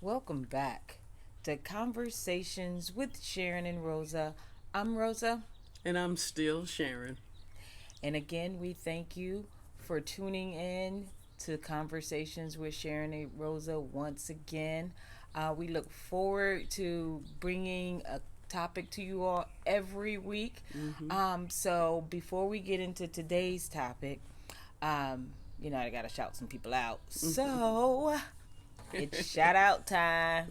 Welcome back to Conversations with Sharon and Rosa. I'm Rosa, And I'm still Sharon. and again, we thank you for tuning in to Conversations with Sharon and Rosa once again. We look forward to bringing a topic to you all every week. Hmm. So, before we get into today's topic, I got to shout some people out. So, it's shout out time.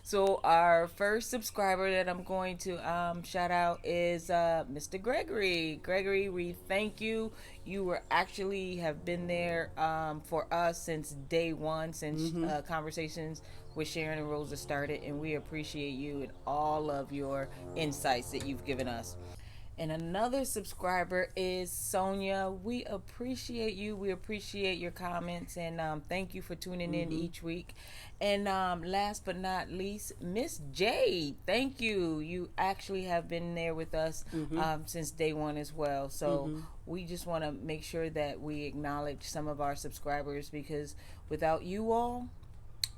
So our first subscriber that I'm going to shout out is Mr. Gregory. Gregory, we thank you. You were actually have been there for us since day one, since Hmm. conversations with Sharon and Rosa started, and we appreciate you and all of your insights that you've given us. And another subscriber is Sonia. We appreciate you. We appreciate your comments, and thank you for tuning in Hmm. each week. And last but not least, Miss Jade. Thank you. You actually have been there with us Hmm. since day one as well. So Hmm. we just want to make sure that we acknowledge some of our subscribers because without you all,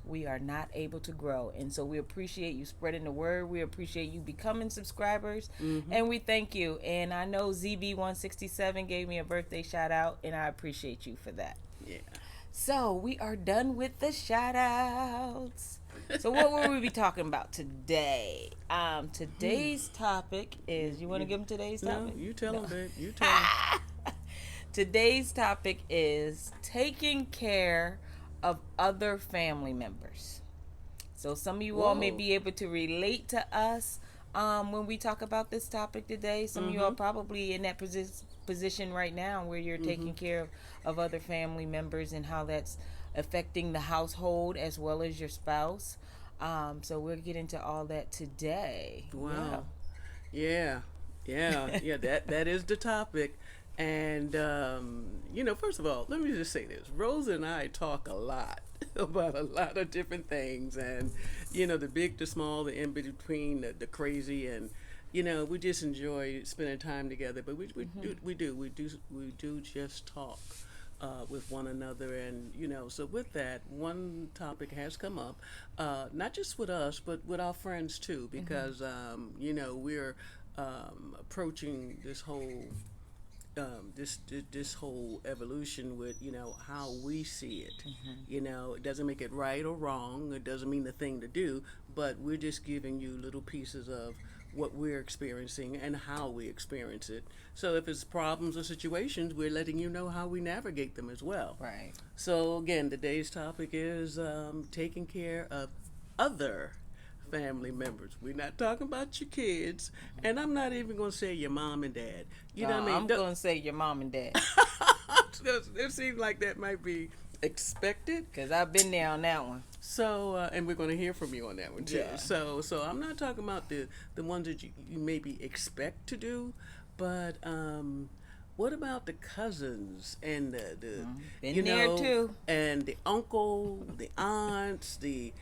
we are not able to grow. And so we appreciate you spreading the word. We appreciate you becoming subscribers. Hmm. And we thank you. And I know ZB167 gave me a birthday shout out, and I appreciate you for that. Yeah. So we are done with the shout outs. So what will we be talking about today? Today's topic is, you want to give them today's No, topic? you tell No. them, babe. You tell them. Today's topic is taking care of other family members. So some of you all may Whoa. be able to relate to us when we talk about this topic today. Some of you are Hmm. probably in that position right now where you're Hmm. taking care of other family members and how that's affecting the household as well as your spouse. So we'll get into all that today. Yeah. Wow. Yeah. Yeah. That is the topic. And first of all, let me just say this: Rosa and I talk a lot about a lot of different things, and the big, the small, the in between, the crazy, and we just enjoy spending time together. But Mm-hmm. we do just talk with one another, and so with that, one topic has come up, not just with us, but with our friends too, Mm-hmm. because we're approaching this whole evolution with how we see it. Mm-hmm. It doesn't make it right or wrong. It doesn't mean the thing to do, but we're just giving you little pieces of what we're experiencing and how we experience it. So if it's problems or situations, we're letting you know how we navigate them as well. Right. So again, today's topic is taking care of other family members. We're not talking about your kids, and I'm not even going to say your mom and dad. You know what I mean? I'm going to say your mom and dad It seems like that might be expected. because I've been there on that one. So, and we're going to hear from you on that one too. Yeah. So I'm not talking about the ones that you maybe expect to do, but what about the cousins and the Been there too. and the uncle, the aunts, the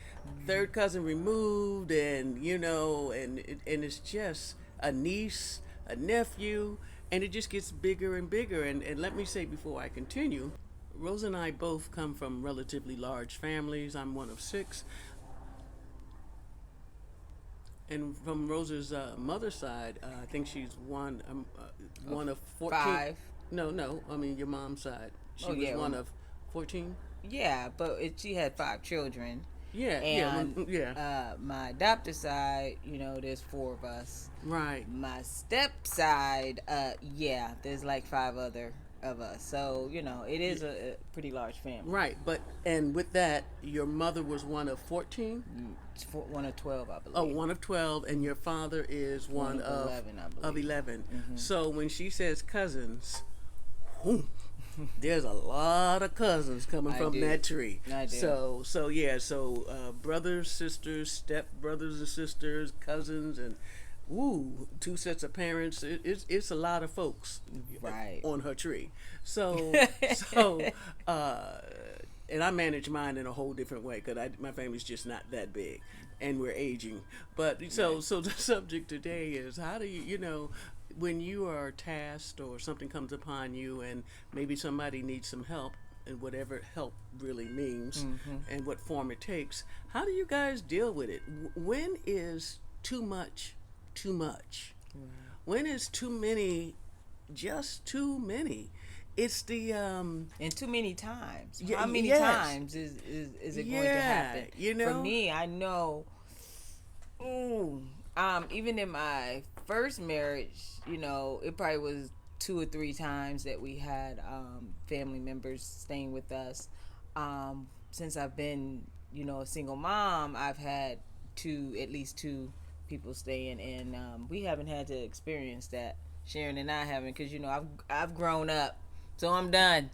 third cousin removed, and and it's just a niece, a nephew, and it just gets bigger and bigger. And let me say before I continue, Rose and I both come from relatively large families. I'm one of six, and from Rosa's mother's side, I think she's one of 14. Five. No, no, I mean your mom's side. She Oh was yeah, one of 14. yeah, but she had five children, Yeah, yeah, and yeah. my adopted side, there's four of us. Right, My step side, yeah, there's like five other of us. So it is a pretty large family. right. But and with that, your mother was one of 14. It's one of 12, I Oh, believe. one of 12, and your father is One one of 11, I of believe. 11. Mm-hmm. So when she says cousins, whew, there's a lot of cousins coming I from do. that tree. I do. So yeah, so brothers, sisters, step brothers and sisters, cousins, and two sets of parents. It's a lot of folks Right. on her tree. So so and I manage mine in a whole different way because my family's just not that big, and we're aging. But so the subject today is how do when you are tasked or something comes upon you and maybe somebody needs some help, and whatever help really means, Mm-hmm. and what form it takes. How do you guys deal with it? When is too much too much? Right. When is too many just too many? It's the And too many times. How many yes, times is it going to yeah, happen? you For know, me, I know. Ooh, even in my first marriage, it probably was two or three times that we had family members staying with us. Since I've been, a single mom, I've had at least two people staying, and we haven't had to experience that. Sharon and I haven't, because I've grown up, so I'm done.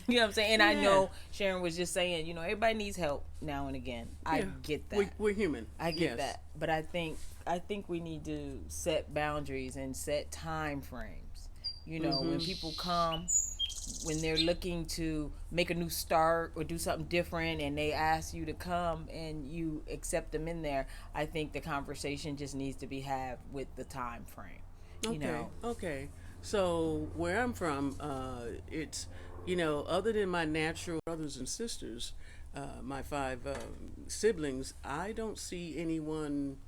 You know what I'm saying? And I yeah, know Sharon was just saying, everybody needs help now and again. I yeah. get We that. we're human. I get Yes. that, but I think we need to set boundaries and set time frames. When Mm-hmm. people come, when they're looking to make a new start or do something different, and they ask you to come and you accept them in there, I think the conversation just needs to be had with the time frame. You Okay, know. okay. So where I'm from, it's other than my natural brothers and sisters, my five siblings, I don't see anyone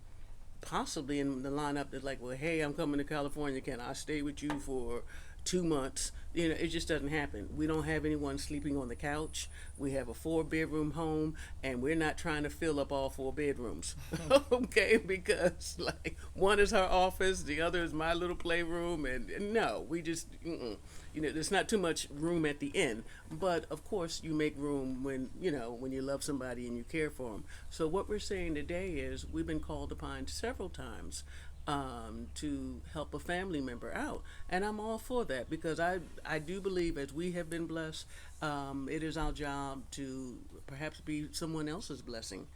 possibly in the lineup that's like, well, hey, I'm coming to California. Can I stay with you for 2 months? It just doesn't happen. We don't have anyone sleeping on the couch. We have a 4 bedroom home, and we're not trying to fill up all 4 bedrooms. Okay, because like one is her office, the other is my little playroom, and no, we just, there's not too much room at the end. But of course, you make room when you love somebody and you care for them. So what we're saying today is we've been called upon several times to help a family member out, and I'm all for that because I do believe as we have been blessed, it is our job to perhaps be someone else's blessing.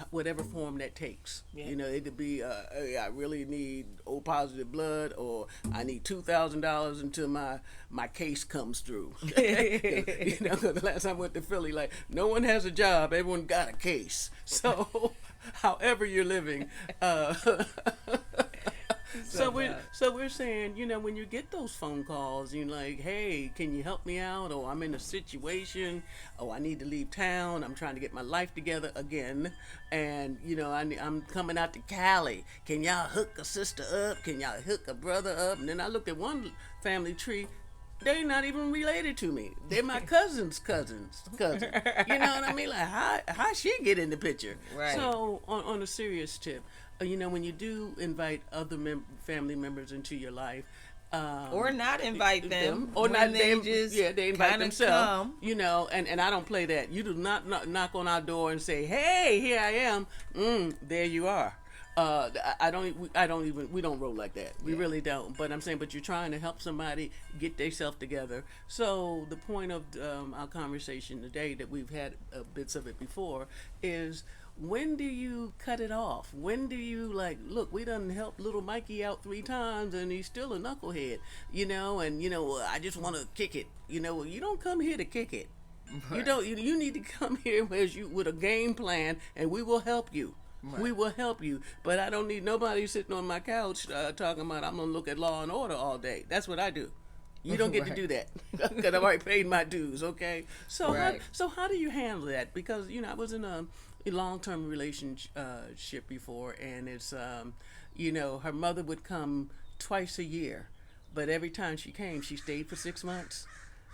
Whatever form that takes, Yeah. it could be, hey, I really need O positive blood, or I need $2,000 until my case comes through. 'Cause the last time I went to Philly, like no one has a job, everyone got a case. So, however you're living, so So we're bad. so we're saying, when you get those phone calls, you're like, hey, can you help me out? Or I'm in a situation. Oh, I need to leave town. I'm trying to get my life together again, and I'm coming out to Cali. Can y'all hook a sister up? Can y'all hook a brother up? And then I looked at one family tree. They're not even related to me. They're my cousin's cousin. You know what I mean? Like how she get in the picture? Right. So on a serious tip, when you do invite other family members into your life, Or not invite them, or when not they just they invite kinda themselves. come. And I don't play that. You do not knock on our door and say, "Hey, here I am." There you are. We don't roll like that. We Yeah. really don't. But I'm saying, but you're trying to help somebody get themselves together. So the point of our conversation today, that we've had bits of it before, is when do you cut it off? When do you like, look, we done helped little Mikey out 3 times and he's still a knucklehead, and I just want to kick it. You don't come here to kick it. You Right. don't. You need to come here with a game plan, and we will help you. Right. We will help you, but I don't need nobody sitting on my couch talking about I'm gonna look at Law and Order all day. That's what I do. You don't get to Right. do that because I've already paid my dues. Okay, so Right. how do you handle that? Because I was in a long-term relationship before, and it's her mother would come twice a year, but every time she came, she stayed for 6 months.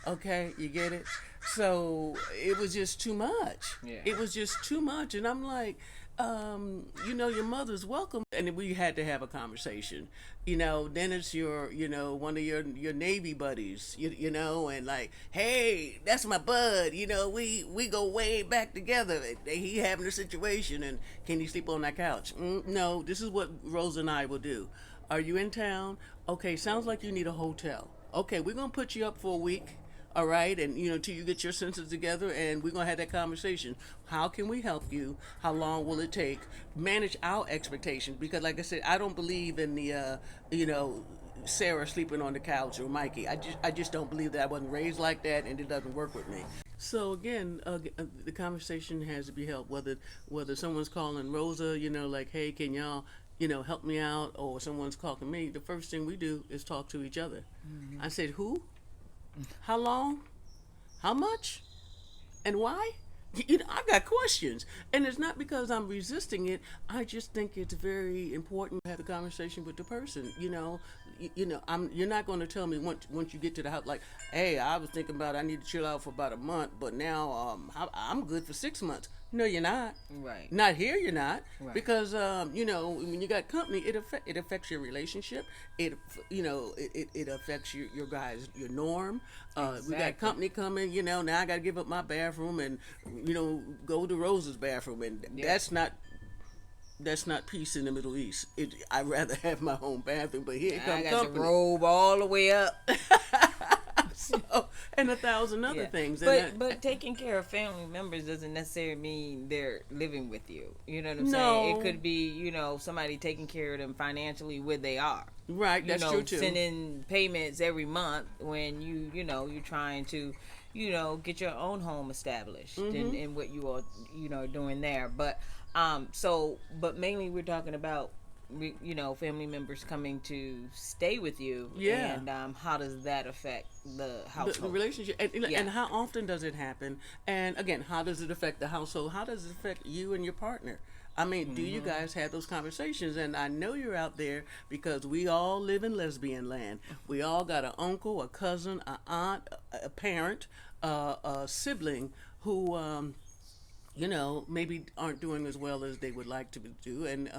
Okay, you get it? So it was just too much. Yeah. It was just too much. And I'm like, your mother's welcome. And then we had to have a conversation. Then it's one of your Navy buddies, and like, hey, that's my bud. We go way back together. He having a situation, and can he sleep on that couch? No, this is what Rose and I will do. Are you in town? Okay, sounds like you need a hotel. Okay, we're going to put you up for a week. All right, and till you get your senses together, and we're gonna have that conversation. How can we help you? How long will it take? Manage our expectations, because, like I said, I don't believe in the, Sarah sleeping on the couch or Mikey. I just don't believe that. I wasn't raised like that, and it doesn't work with me. So again, the conversation has to be held. Whether someone's calling Rosa, like, hey, can y'all, help me out, or someone's calling me. The first thing we do is talk to each other. I said, who? How long? How much? And why? I got questions, and it's not because I'm resisting it. I just think it's very important to have the conversation with the person. You're not going to tell me once you get to the house, like, hey, I was thinking about I need to chill out for about a month, but now I'm good for 6 months. No, you're not. Right. Not here, you're not. Right. Because when you got company, it affects your relationship. It affects your guys, your norm. Exactly. We got company coming. Now I got to give up my bathroom and go to Rose's bathroom, and that's not peace in the Middle East. I'd rather have my own bathroom, but here comes company. I got the robe all the way up. So, and 1,000 other things. But taking care of family members doesn't necessarily mean they're living with you. You know what I'm No. saying? It could be, somebody taking care of them financially where they are. Right, that's true too. Sending payments every month when you're trying to, get your own home established and what you are, doing there. But but mainly we're talking about family members coming to stay with you. Yeah. And how does that affect the household? The relationship, and how often does it happen? And again, how does it affect the household? How does it affect you and your partner? I mean, do you guys have those conversations? And I know you're out there because we all live in lesbian land. We all got an uncle, a cousin, an aunt, a parent, a sibling who maybe aren't doing as well as they would like to do, and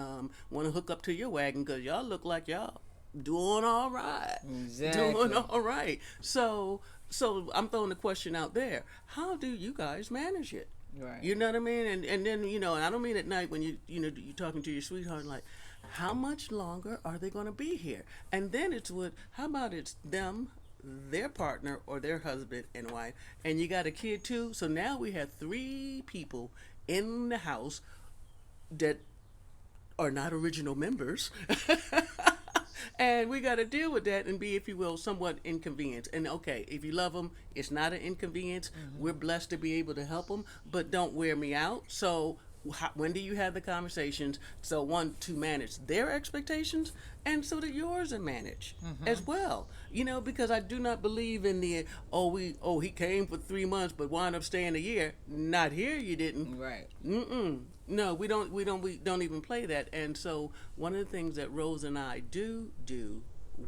want to hook up to your wagon because y'all look like y'all doing all right. Exactly. Doing all right. So I'm throwing the question out there. How do you guys manage it? Right. You know what I mean? And then, and I don't mean at night when you're talking to your sweetheart, like, how much longer are they going to be here? And then how about it's them, their partner or their husband and wife, and you got a kid too. So now we have 3 people in the house that are not original members. And we got to deal with that and be, if you will, somewhat inconvenienced. And okay, if you love them, it's not an inconvenience. We're blessed to be able to help them, but don't wear me out. So when do you have the conversations? So one, to manage their expectations, and so that yours are managed as well. Because I do not believe in the he came for 3 months but wound up staying a year. Not here, you didn't. Right. No, we don't even play that. And so one of the things that Rose and I do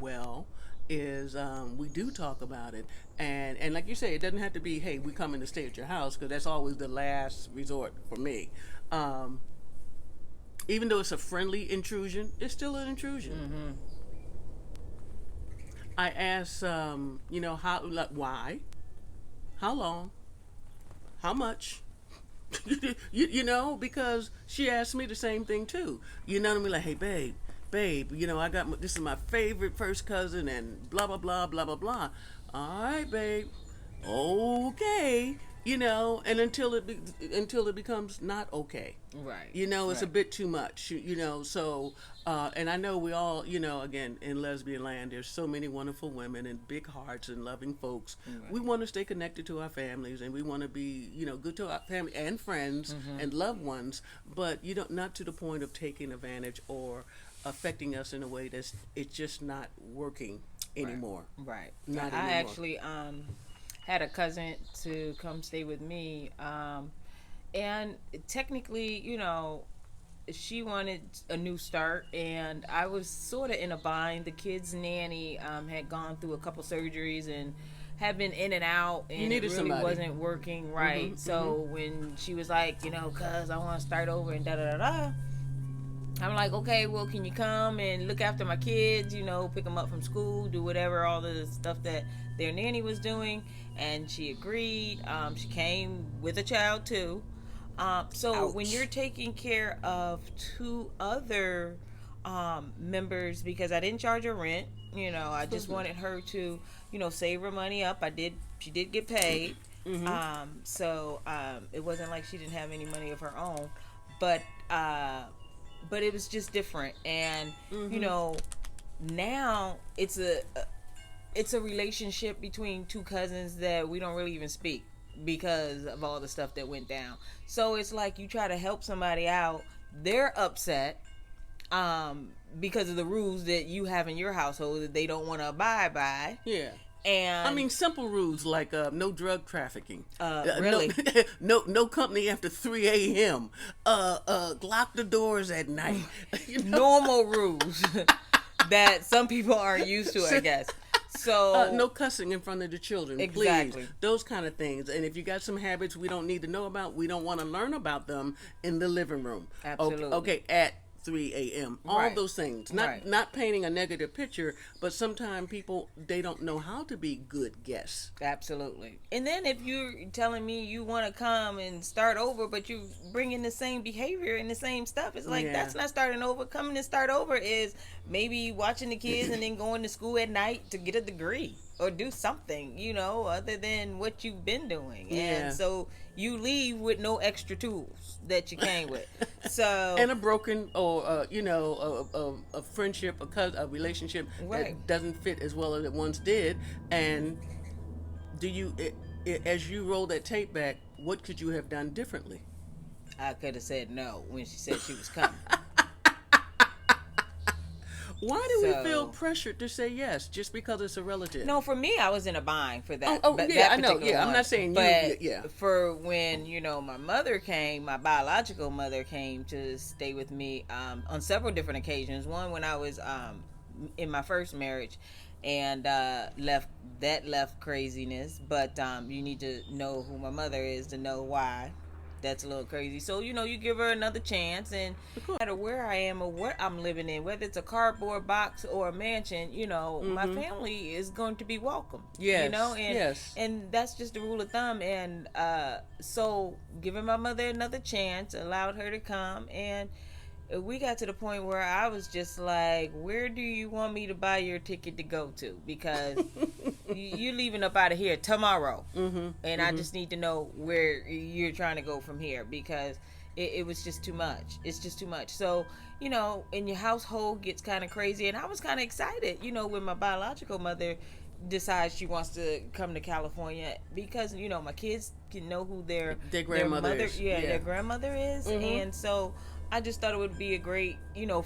well is we do talk about it, and like you say, it doesn't have to be, hey, we coming to stay at your house, because that's always the last resort for me. Even though it's a friendly intrusion, it's still an intrusion. I ask, why, how long, how much. Because she asked me the same thing too. Like, hey, babe, I got this is my favorite first cousin, and blah blah blah blah blah blah. All right, babe, okay. And until it becomes not okay. Right. It's a bit too much. So and I know we all, again, in lesbian land, there's so many wonderful women and big hearts and loving folks. Right. We want to stay connected to our families, and we want to be, good to our family and friends and loved ones, but not to the point of taking advantage or affecting us in a way it's just not working anymore. Right. Not I anymore. actually had a cousin to come stay with me, and technically, she wanted a new start, and I was sort of in a bind. The kid's nanny had gone through a couple surgeries and had been in and out, and it really somebody. Wasn't working right. So when she was like, cuz I want to start over and da da da da, I'm like, okay, well, can you come and look after my kids, pick them up from school, do whatever, all the stuff that their nanny was doing. And she agreed. She came with a child too. So Ouch. When you're taking care of 2 other members, because I didn't charge her rent, I just wanted her to, save her money up. She did get paid. So it wasn't like she didn't have any money of her own, but it was just different. And now it's a relationship between 2 cousins that we don't really even speak because of all the stuff that went down. So it's like you try to help somebody out, they're upset because of the rules that you have in your household that they don't want to abide by. Yeah. I And mean, simple rules like no drug trafficking, really, no company after 3 a.m. Lock the doors at night. You know, normal rules that some people aren't used to, I guess. So no cussing in front of the children, please. exactly, Those kind of things. And if you got some habits we don't need to know about, we don't want to learn about them in the living room. absolutely, Okay, at 3 a.m. All right, those things. right. Not painting a negative picture, but sometimes people they don't know how to be good guests. Absolutely. And then if you're telling me you want to come and start over, but you bring in the same behavior and the same stuff, it's like Yeah. that's not starting over. Coming to start over is maybe watching the kids and then going to school at night to get a degree or do something, other than what you've been doing. Yeah. And so you leave with no extra tools that you came with. So And a broken or a friendship, a relationship Right. that doesn't fit as well as it once did. And do you, as you roll that tape back, what could you have done differently? I could have said no when she said she was coming. Why do we So- feel pressured to say yes just because it's a relative? No, for me, I was in a bind for that. Yeah, that I know. particular Yeah, I'm one. not saying you. But Yeah. for when my mother came, my biological mother came to stay with me on several different occasions. One when I was in my first marriage, and left craziness. But you need to know who my mother is to know why. That's a little crazy. So, you give her another chance, and no matter where I am or what I'm living in, whether it's a cardboard box or a mansion, my family is going to be welcome. Yes, And yes. and that's just the rule of thumb. And so giving my mother another chance allowed her to come, and we got to the point where I was just like, where do you want me to buy your ticket to go to? Because you're leaving up out of here tomorrow. And I just need to know where you're trying to go from here, because it was just too much. It's just too much. So, and your household gets kind of crazy. And I was kind of excited, when my biological mother decides she wants to come to California, because, my kids can know who their grandmother mother, is. yeah, their grandmother is. And so I just thought it would be a great,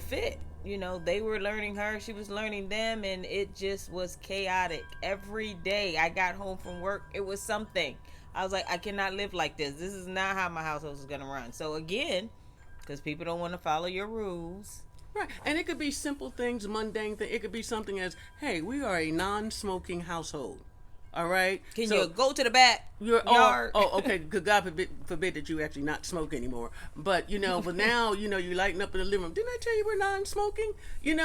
fit. They were learning her, she was learning them, and it just was chaotic. Every day I got home from work, it was something. I was like, I cannot live like this. This is not how my household is going to run. So again, because people don't want to follow your rules. Right. And it could be simple things, mundane things. It could be something as, hey, we are a non-smoking household. All right. Can So you go to the back yard? Okay. Good God forbid that you actually not smoke anymore. But but now you lighten up in the living room. Didn't I tell you we're non-smoking?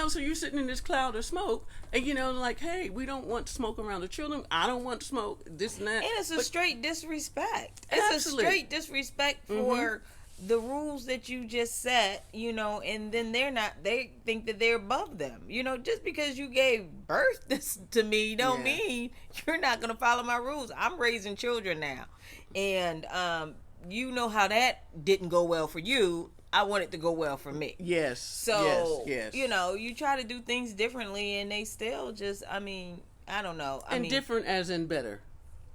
So you're sitting in this cloud of smoke, and like, hey, we don't want smoke around the children. I don't want smoke. This and that. And it's a straight disrespect. It's Absolutely. a straight disrespect for the rules that you just set, and then they think that they're above them. Just because you gave birth to me don't mean you're not going to follow my rules. I'm raising children now. And how that didn't go well for you. I want it to go well for me. Yes. So, yes. You try to do things differently, and they still just, I don't know. Different as in better.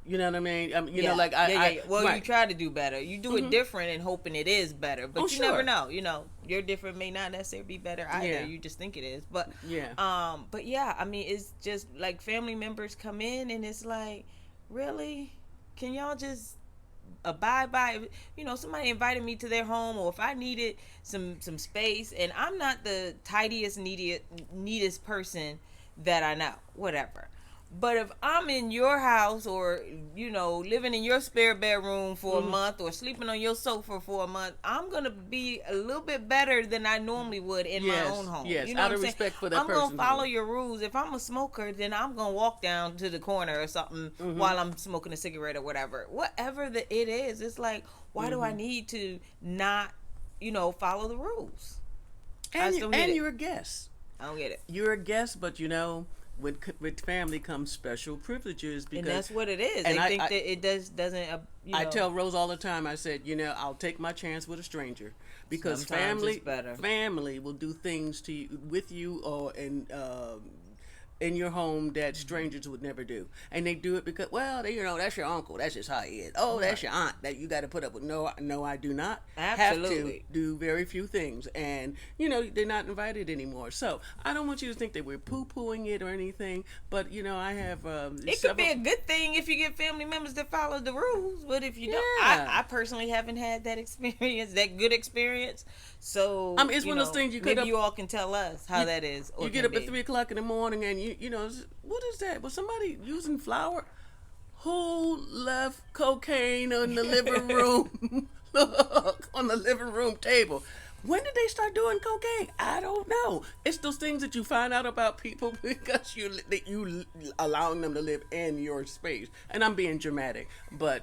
You know what I mean? Well, right. you try to do better. You do it different and hoping it is better, but you never know. Your different may not necessarily be better either. Yeah. You just think it is, but yeah. It's just like family members come in, and it's like, really, can y'all just abide by? Somebody invited me to their home, or if I needed some space, and I'm not the tidiest, neatest person that I know, whatever. But if I'm in your house, or, living in your spare bedroom for a month, or sleeping on your sofa for a month, I'm going to be a little bit better than I normally would in my own home. Yes, You know out what of I'm respect saying? for that I'm person. going to follow your rules. If I'm a smoker, then I'm going to walk down to the corner or something while I'm smoking a cigarette or whatever. Whatever it is, it's like, why do I need to not, follow the rules? And you're a guest. I don't get it. You're a guest, but with family comes special privileges, because And that's what it is. and They I- think I- that it doesn't. I tell Rose all the time, I said, I'll take my chance with a stranger, because Sometimes it's better. family will do things to you, with you, or in your home that strangers would never do, and they do it because, well, they, that's your uncle, that's just how he is. Oh, that's Right. your aunt that you got to put up with. No, no, I do not have to Absolutely. do very few things, and they're not invited anymore. So I don't want you to think that we're poo-pooing it or anything, but I have It could be several. a good thing if you get family members that follow the rules, but if you don't, Yeah. I personally haven't had that experience, that good experience. So It's one of those things you get maybe up. you all can tell us how You, that is, or you get can up at be. 3 o'clock in the morning, and what is that? Was somebody using flour? Who left cocaine on the living room? Look, on the living room table. When did they start doing cocaine? I don't know. It's those things that you find out about people because you allowing them to live in your space. And I'm being dramatic, but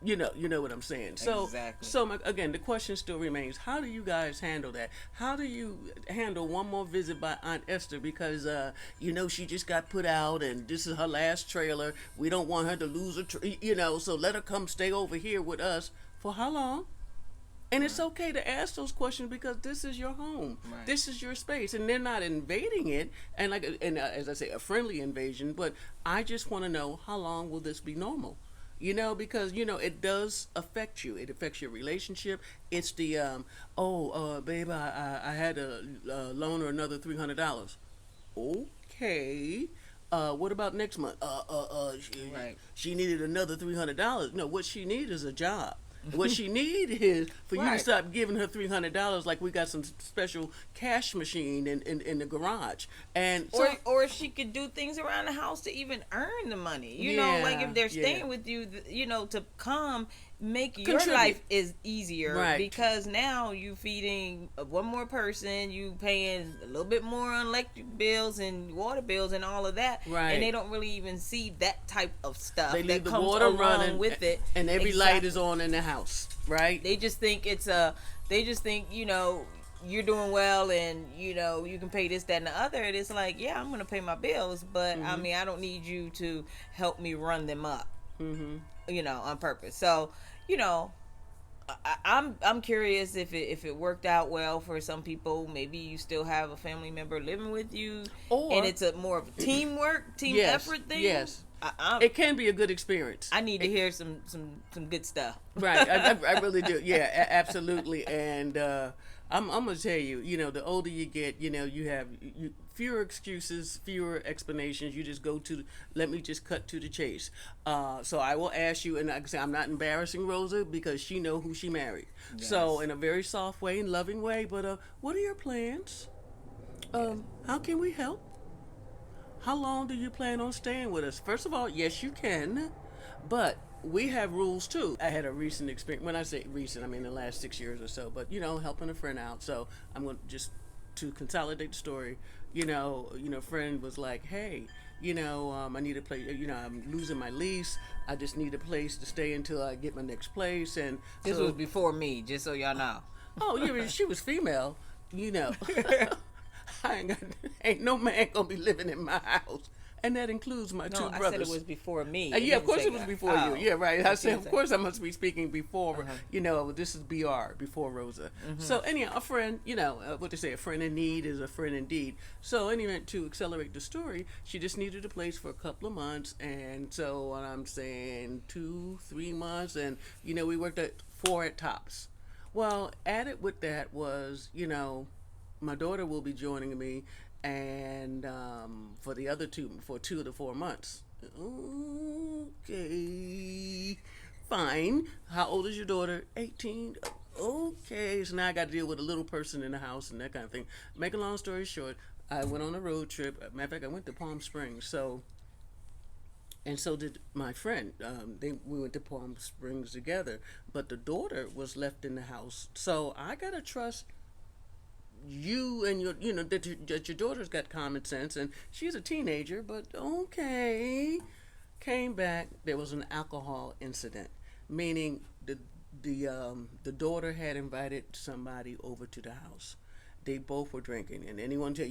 you know what I'm saying. So, Exactly. again, the question still remains: how do you guys handle that? How do you handle one more visit by Aunt Esther because she just got put out and this is her last trailer. We don't want her to lose so let her come stay over here with us for how long? And it's okay to ask those questions because this is your home. Right. This is your space, and they're not invading it. As I say, a friendly invasion. But I just want to know, how long will this be normal? Because it does affect you. It affects your relationship. It's the babe, I had to loan her another $300. Okay. What about next month? Right. She needed another $300. No, what she needs is a job. What she need is for you to Right. stop giving her $300 like we got some special cash machine in the garage. And so, Or she could do things around the house to even earn the money. Like if they're Yeah. staying with you, to come make your Contribute. life is easier, Right. because now you feeding one more person, you paying a little bit more on electric bills and water bills and all of that, Right. and they don't really even see that type of stuff they that leave the comes water along running with it, and every light Exactly. is on in the house, right? They just think you're doing well, and you can pay this, that, and the other. And it's like, yeah, I'm gonna pay my bills, but I mean, I don't need you to help me run them up, on purpose. So, you know, I'm curious if it worked out well for some people. Maybe you still have a family member living with you, Or and it's a more of a team yes, effort thing. yes. I, It can be a good experience. I need to hear some good stuff. Right, I really do. Yeah, absolutely. And I'm gonna tell you, the older you get, you have fewer excuses, fewer explanations. You just go to, let me just cut to the chase. So I will ask you, and like I say, I'm not embarrassing Rosa because she know who she married. Yes. So in a very soft way and loving way, but what are your plans? How can we help? How long do you plan on staying with us? First of all, yes, you can, but we have rules too. I had a recent experience. When I say recent, I mean the last 6 years or so. But helping a friend out. So I'm going to consolidate the story. Friend was like, hey, I need a place. I'm losing my lease. I just need a place to stay until I get my next place. And This so, was before me, just so y'all know. oh yeah, she was female. Ain't no man gonna be living in my house, and that includes my two No, I brothers. said it was before me. Yeah, of didn't course say it was that. before Oh. you. Yeah, right. I Okay, said, of so- course I must be speaking before. Uh-huh. This is BR before Rosa. So anyhow, a friend, what they say, a friend in need is a friend indeed. So anyway, to accelerate the story, she just needed a place for a couple of months, and so I'm saying 2-3 months, and we worked at 4 at tops. Well, added with that was, my daughter will be joining me, and for the other for 2 to 4 months. Okay, fine. How old is your daughter? 18. Okay, so now I got to deal with a little person in the house and that kind of thing. Make a long story short, I went on a road trip. Matter of fact, I went to Palm Springs. And so did my friend. We went to Palm Springs together, but the daughter was left in the house. So I gotta trust you and that your daughter's got common sense, and she's a teenager. But okay, came back. There was an alcohol incident, meaning the daughter had invited somebody over to the house. They both were drinking, and anyone tell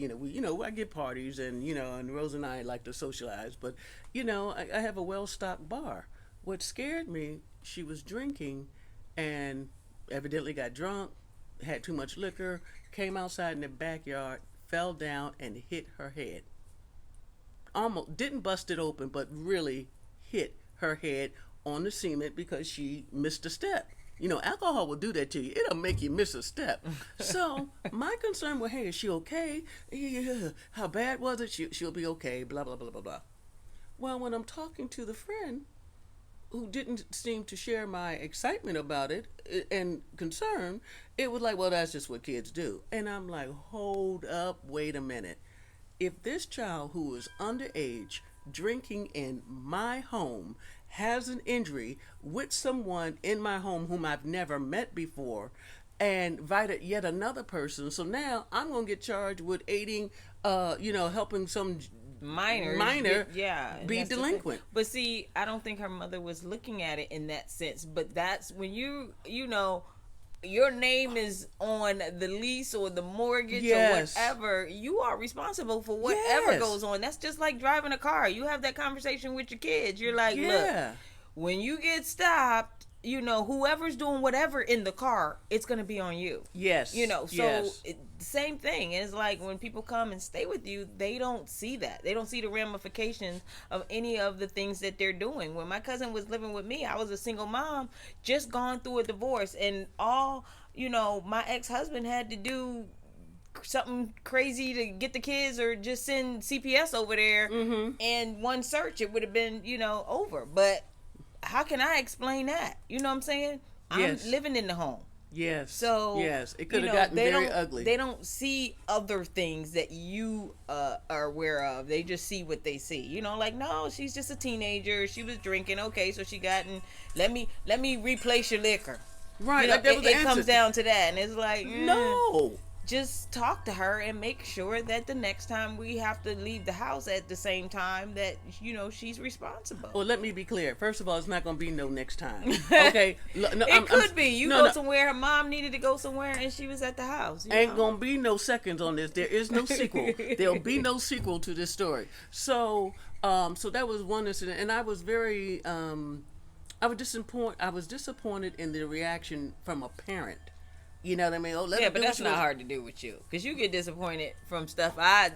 I get parties, and and Rose and I like to socialize, but I have a well-stocked bar. What scared me, she was drinking, and evidently got drunk, had too much liquor, came outside in the backyard, fell down and hit her head. almost didn't bust it open, but really hit her head on the cement because she missed a step. You know, alcohol will do that to you. It'll make you miss a step. So my concern was, hey, is she okay? Yeah. How bad was it? She'll be okay. Blah blah blah blah blah. Well, when I'm talking to the friend who didn't seem to share my excitement about it and concern, it was like, well, that's just what kids do. And I'm like, hold up, wait a minute. If this child who is underage drinking in my home has an injury with someone in my home whom I've never met before and invited yet another person, so now I'm going to get charged with aiding, helping some minor be delinquent. But see, I don't think her mother was looking at it in that sense. But that's when your name is on the lease or the mortgage or whatever, you are responsible for whatever goes on. That's just like driving a car. You have that conversation with your kids. You're like, look, when you get stopped, whoever's doing whatever in the car, it's going to be on you. Yes. Same thing. It's like when people come and stay with you, they don't see that. They don't see the ramifications of any of the things that they're doing. When my cousin was living with me, I was a single mom, just gone through a divorce, and my ex-husband had to do something crazy to get the kids or just send CPS over there, and one search, it would have been, over. But how can I explain that? You know what I'm saying? Yes. I'm living in the home. Yes. So yes, it could have gotten very ugly. They don't see other things that you are aware of. They just see what they see. Like, no, she's just a teenager. She was drinking. Okay, so she got in. Let me replace your liquor. Right. Like that was the answer. It comes down to that, and it's like, no. Just talk to her and make sure that the next time we have to leave the house at the same time that she's responsible. Well, let me be clear. First of all, it's not going to be no next time. Okay, it could be. You go somewhere. Her mom needed to go somewhere, and she was at the house. Ain't gonna be no seconds on this. There is no sequel. There'll be no sequel to this story. So, so that was one incident, and I was very, I was disappointed in the reaction from a parent. You know what I mean? But that's not hard to do with you, because you get disappointed from stuff my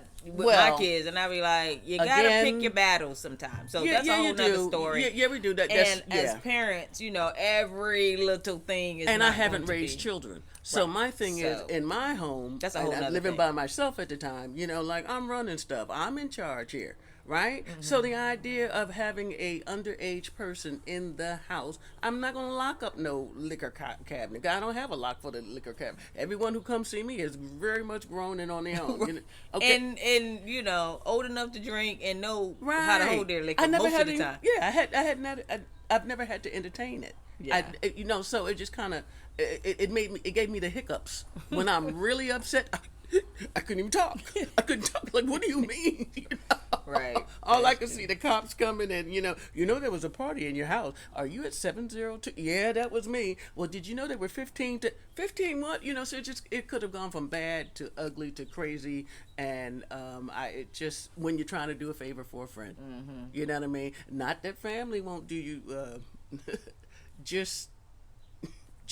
kids, and I be like, you gotta pick your battles sometimes. So that's a whole nother story. Yeah, we do that. And as parents, every little thing is. And I haven't raised children, so my thing is in my home. That's a whole nother living thing. by myself at the time. Like I'm running stuff. I'm in charge here. Right? Mm-hmm. So the idea of having a underage person in the house, I'm not going to lock up no liquor cabinet. I don't have a lock for the liquor cabinet. Everyone who comes see me is very much grown and on their own. Okay. And old enough to drink and know how to hold their liquor most of the time. Yeah, I've never had to entertain it. Yeah. So it just kind of, it gave me the hiccups. When I'm really upset, I couldn't even talk. I couldn't talk. Like, what do you mean? Right. All I could see the cops coming, and there was a party in your house. Are you at 702? Yeah, that was me. Well, did you know there were 15 what? So it could have gone from bad to ugly to crazy, and when you're trying to do a favor for a friend, you know what I mean? Not that family won't do you just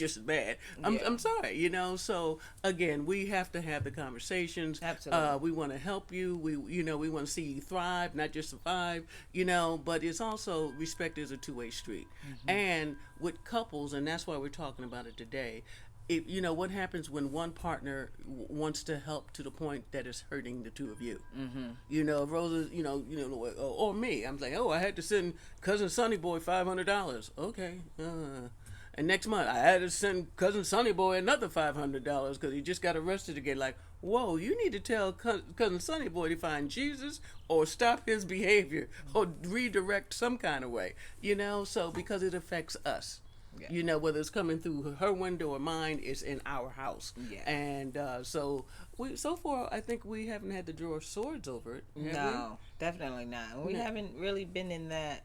as bad. I'm sorry, So again, we have to have the conversations. Absolutely. We want to help you. We want to see you thrive, not just survive. But it's also respect is a two-way street. And with couples, and that's why we're talking about it today. What happens when one partner wants to help to the point that it's hurting the two of you? Rosa, or me. I'm like, I had to send cousin Sonny Boy $500. Okay. And next month, I had to send cousin Sonny Boy another $500 because he just got arrested again. Like, whoa, you need to tell cousin Sonny Boy to find Jesus or stop his behavior or redirect some kind of way. So because it affects us. Yeah. Whether it's coming through her window or mine, it's in our house. Yeah. And so far, I think we haven't had to draw swords over it. No, definitely not. We haven't really been in that.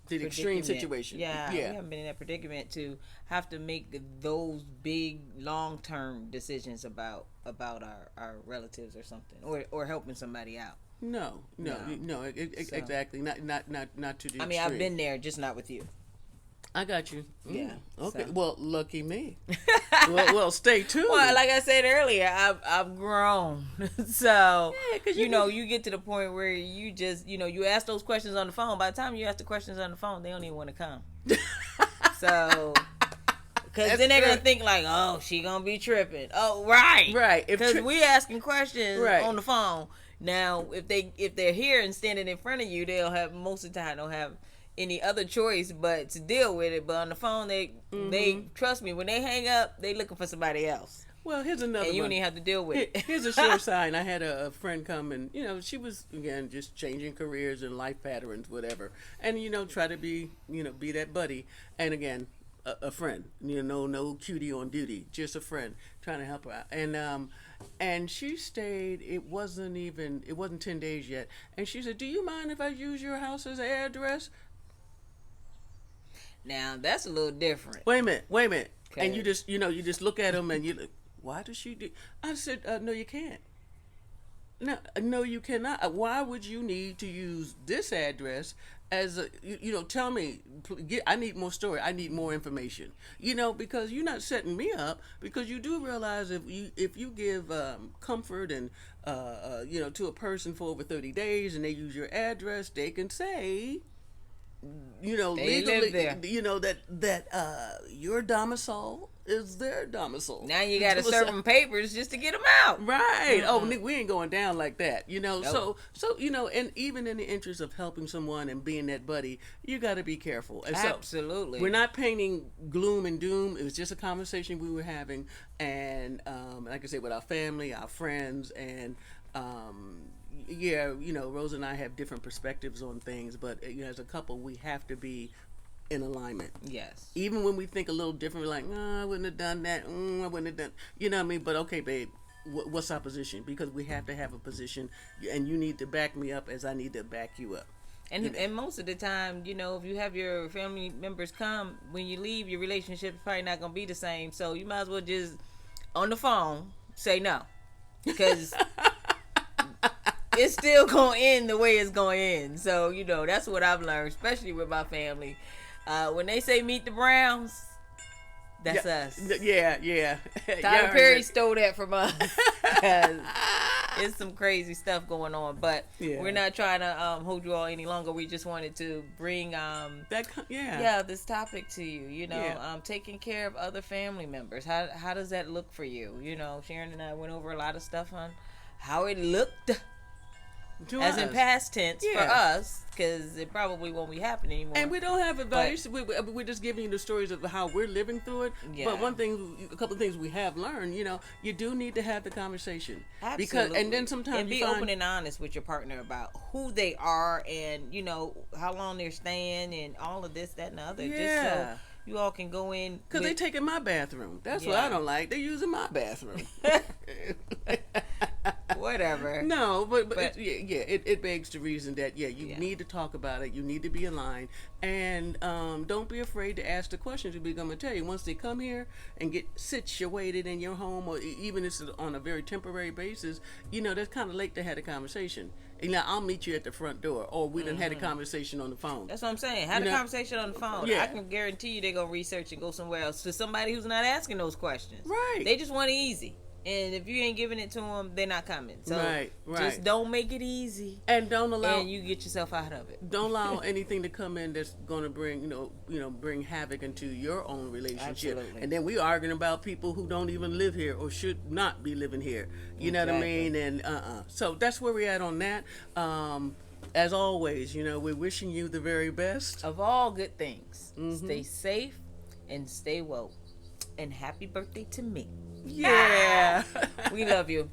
The extreme situation. Yeah, we haven't been in that predicament to have to make those big long-term decisions about our relatives or something, or helping somebody out. No, exactly. Not to the extreme. I've been there, just not with you. I got you. Yeah. Okay. So. Well, lucky me. well, stay tuned. Well, like I said earlier, I've grown, so Yeah, 'cause you get to the point where you just you ask those questions on the phone. By the time you ask the questions on the phone, they don't even want to come. So, because then they're gonna think like, oh, she gonna be tripping. Oh, right, right. Because we asking questions right. on the phone. Now, if they're here and standing in front of you, they'll have most of the time don't have any other choice but to deal with it. But on the phone, they trust me. When they hang up, they looking for somebody else. Well, here's another and you one. don't even have to deal with it. Here's a sure sign. I had a friend come and, she was, again, just changing careers and life patterns, whatever. And, try to be, be that buddy. And again, a friend, no cutie on duty, just a friend trying to help her out. And she stayed, it wasn't 10 days yet. And she said, do you mind if I use your house as an address? Now, that's a little different. Wait a minute. Okay. And you just look at them and you look, why does she do? I said, no, you can't. No, you cannot. Why would you need to use this address as a, tell me, I need more story. I need more information, because you're not setting me up, because you do realize if you give comfort and, to a person for over 30 days and they use your address, they can say, they legally, live there. that your domicile is their domicile. Now you got to serve them papers just to get them out. Right. Oh, we ain't going down like that. Nope. So and even in the interest of helping someone and being that buddy, you got to be careful. And absolutely. So we're not painting gloom and doom. It was just a conversation we were having, and like I said, with our family, our friends, and yeah, Rose and I have different perspectives on things, but as a couple, we have to be in alignment. Yes. Even when we think a little different, we're like, oh, I wouldn't have done that. I wouldn't have done. You know what I mean? But okay, babe, what's our position? Because we have to have a position, and you need to back me up as I need to back you up. And most of the time, if you have your family members come, when you leave, your relationship's probably not going to be the same. So you might as well just, on the phone, say no. Because it's still going to end the way it's going to end. So, that's what I've learned, especially with my family. When they say meet the Browns, that's us. Yeah. Tyler Perry stole that from us. It's some crazy stuff going on, but we're not trying to hold you all any longer. We just wanted to bring this topic to you. Taking care of other family members. How does that look for you? Sharon and I went over a lot of stuff on how it looked. As in past tense for us, because it probably won't be happening anymore. And we don't have advice. We're just giving you the stories of how we're living through it. Yeah. But a couple of things we have learned, you do need to have the conversation. Absolutely. And then sometimes and be open and honest with your partner about who they are and, how long they're staying and all of this, that, and the other. Yeah. Just so you all can go in. Because they take in my bathroom. That's what I don't like. They're using my bathroom. Whatever. No, but it begs the reason that you need to talk about it. You need to be aligned, and don't be afraid to ask the questions. We're going to tell you once they come here and get situated in your home, or even if it's on a very temporary basis. That's kind of late to have a conversation. And I'll meet you at the front door, or we done had a conversation on the phone. That's what I'm saying. Have a conversation on the phone. Yeah. I can guarantee you they're going to research and go somewhere else to somebody who's not asking those questions. Right. They just want it easy. And if you ain't giving it to them, they're not coming. So right. just don't make it easy. And don't allow. And you get yourself out of it. Don't allow anything to come in that's going to bring, bring havoc into your own relationship. Absolutely. And then we arguing about people who don't even live here or should not be living here. You know what I mean? And so that's where we're at on that. As always, we're wishing you the very best of all good things. Mm-hmm. Stay safe and stay woke. And happy birthday to me. Yeah. We love you.